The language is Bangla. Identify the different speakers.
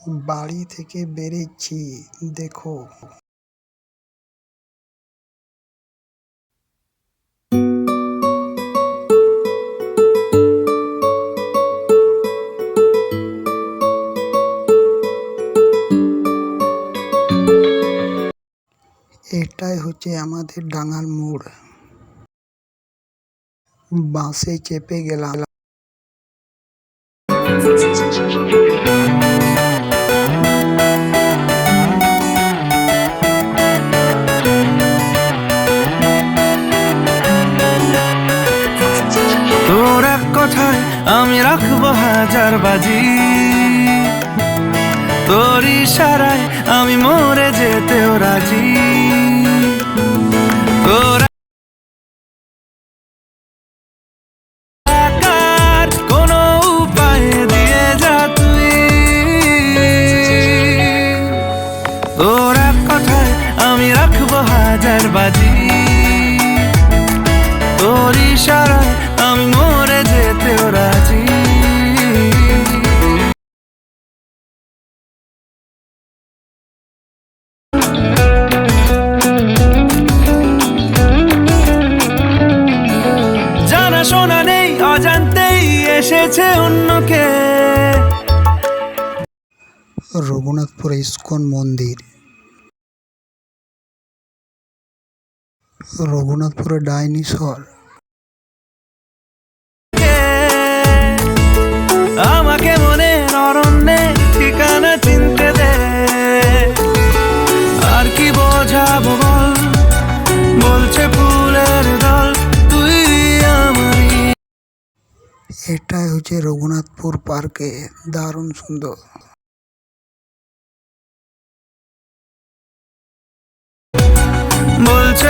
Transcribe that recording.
Speaker 1: বাড়ি থেকে বেরিয়েছি, দেখো। এটাই হচ্ছে আমাদের ডাঙার মোড়। বাসে চেপে গেলাম।
Speaker 2: তোর এক কথায় আমি রাখবো হাজার বাজি, তোর ইশারায় আমি মরে যেতেও রাজি। তোর একার কোনো উপায় দিয়ে যা তুই, তোর এক কথায় আমি রাখবো হাজার বাজি, তোর ইশারায় আমি মরে যেতেও রাজি। জানা শোনা নেই, অজান্তেই এসেছে অন্যকে।
Speaker 1: রঘুনাথপুরে ইস্কন মন্দির, রঘুনাথপুরে ডাইনোসর।
Speaker 2: আমাকে মনে অরণ্যে ঠিকানা চিনতে দে, আর কি বোঝাবো বল, বলছে ফুলের দল তুই আমারই।
Speaker 1: এটাই হচ্ছে রঘুনাথপুর পার্কে, দারুণ সুন্দর।
Speaker 2: বলছে